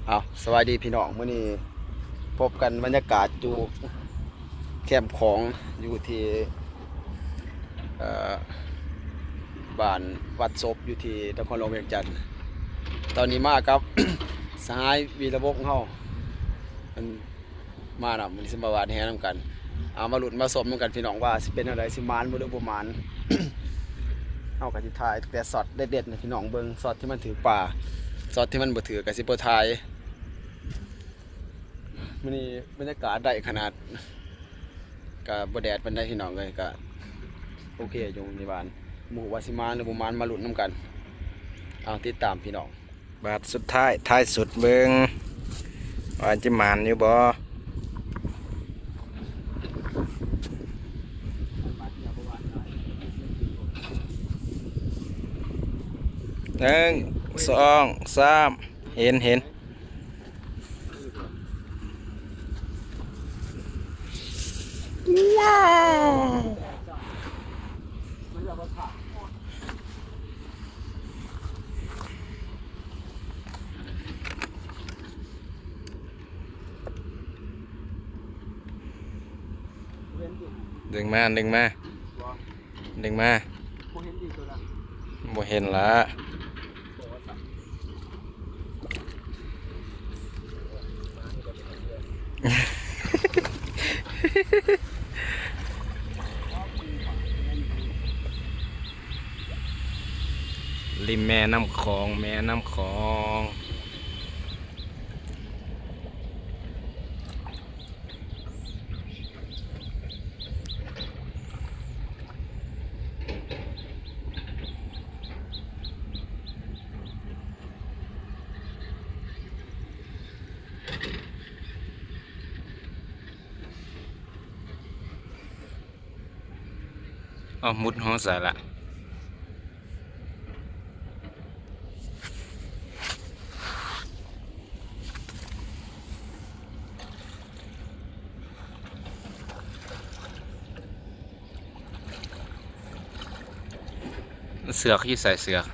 เอาสวัสดีพี่น้องมื้อนี้พบกันบรรยากาศอยู่แคมป์ของอยู่ที่บ้านวัดศพอยู่ที่นครหลวงเวียงจันทน์ตอนนี้มาครับ สหายวีระวงศ์เฮามันมานำมันสิมาวาดแห่นำกันเอามาหลุดมาสมนำกันพี่น้องว่าสิเป็นอะไรสิมานบ่หรือบ่มาน เฮาก็สิถ่ายแต่ช็อตเด็ดๆให้พี่น้องเบิ่งช็อตที่มันถือป่าช็อตที่มันบ่ถือก็สิบ่ถ่ายมื้อนี้บรรยากาศได้ขนาดก็บ่แดดปานใดพี่น้องเลยก็โอเคอยู่ในบ้านหมู่ว่าสิมานหรือบ่มานมาลุ้นนำกันเอาติดตามพี่น้องบาทสุดท้ายท้ายสุดเบิงว่าจะหมานอยู่บ่หนึ่งสองสามเห็นว้าวดึงมาบ่เห็นละริมแม่น้ำคลองมุดห้องสาระเสือกที่ใส่เสือก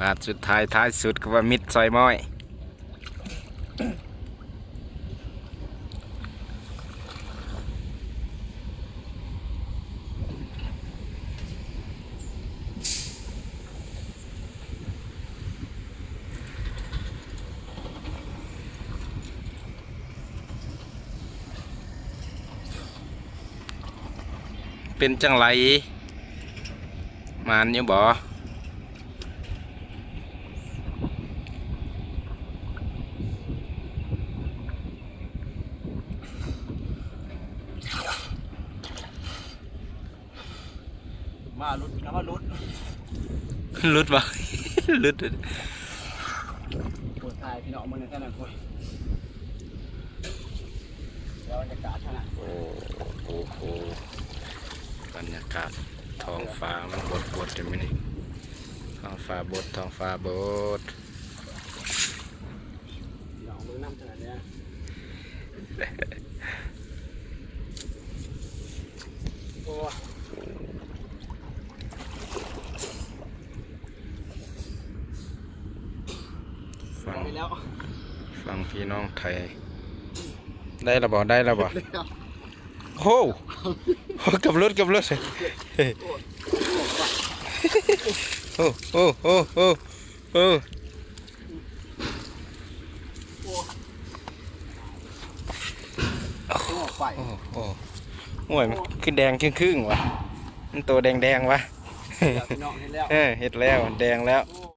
บาทสุดท้ายสุดก็ว่ามิดซอยม้อยเป็นจังไรมันอยู่บ่มาลุ้นนะว่าลุ้น ลุดบ่ ลุดปวดทายพี่น้องมื้อนี้แท้นั้นคุยแล้วบรรยากาศขนาดโหบรรยากาศท้องฟ้ามันบดจะไหมนี่ท้องฟ้าบดพี่น้องมื้อน้ำขนาดเนี้ยโอ้ฟังพี่น้องไทยได้ระบ่โอ้กับรถโอ้โอ้ยมันคือแดงครึ่งวะมันตัวแดงวะเห็ดแล้วแดงแล้ว